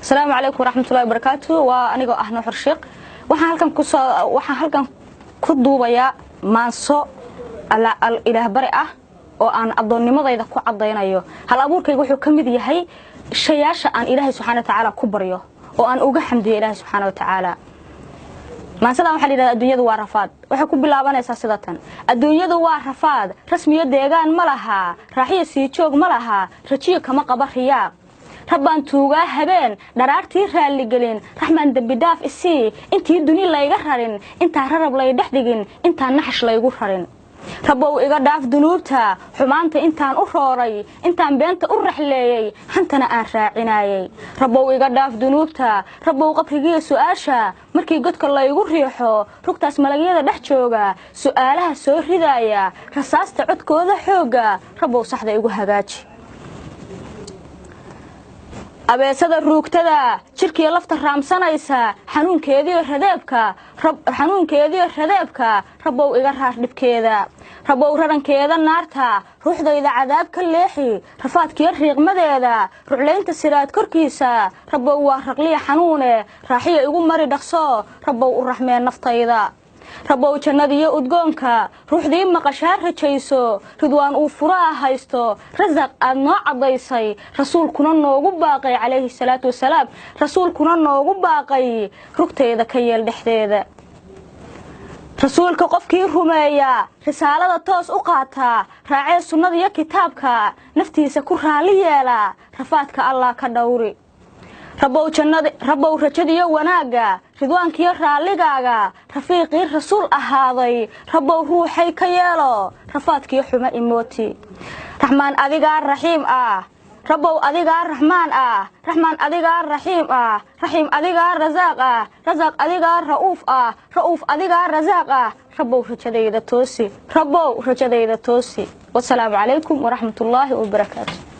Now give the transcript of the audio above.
السلام عليكم ورحمة الله وبركاته وأنا جو أهنا حرشيق waxaan halkan ku duubaya maanso ilaah bari ah oo aan adoonnimadayda ku cadeynayo hal abuurkaygu wuxuu kamid yahay shayaasha aan Ilaahay subhanahu wa ta'ala ku baryo oo aan uga xamdiyo Ilaahay subhanahu wa ta'ala maansada waxa la yiraahdaa adduunyadu waa rafaad waxa ku bilaabanaysa sidatan adduunyadu waa rafaad rasmiyo deegaan ma laha raaxiyo sii joog ma laha rajiyo kama qaba riyaa ربان توغا هبين دارارتي رالي غلين رحمن دبي داف اسي انتي دني لايغا رارين انتا ررب لاي دخدغين انتا نحش لايغو رارين ربو ايغا داف دنوبتا xumaanta intaan u rooray intaan beenta u raxleeyay hantana aan raacinayay ربو iga dhaaf dunuubta ربو qabrigiisa su'aasha markii godka la igu riixo rugtaas malagyada dhex jooga su'aalaha soo ridaya rasaasta codkooda xooga ربو saxda igu hagaaji abeesada ruugtada jirkiyo lafta raamsanaysa xanuunkeediyo radeebka rabow iga raar dhibkeeda rabow rarankeeda naarta ruuxdayda cadaab ka leexi rafaadkiyo riiqmadeeda rucleynta siraad korkiisa rabow waa raqliya xanuune raaxiyo igu mari dhaqso rabow u raxmeen naftayda ربو جنادية udgoonka ruuxdii maqashaa rajayso ridwaan uu furaa haysto razaq aad noo cadaysay rasuulkuna noogu baaqay calayhi salaatu wasalaam rasuulkuna noogu baaqay rugteeda ka yeel dhexdeeda rasuulka qofkii rumeeya risaalada toos u qaata raacay sunnada iyo kitaabka naftiisa ku raali yeela rafaadka Allah ka dhawri ربو جنادي ربو رجديو wanaaga ridwaankiyo raaligaaga rafiiqii rasuul ahaaday ربو ruuxay ka yeelo rafaadkiyo xuma imooti raxmaan adiga raxiim ah ربو adiga raxmaan ah raxmaan adiga raxiim ah raxiim adiga razaaq ah razaaq adiga rauf adiga razaaq ah ربو rajadayda toosi wassalaamu calaykum wa rahmatullaahi wa barakaatuh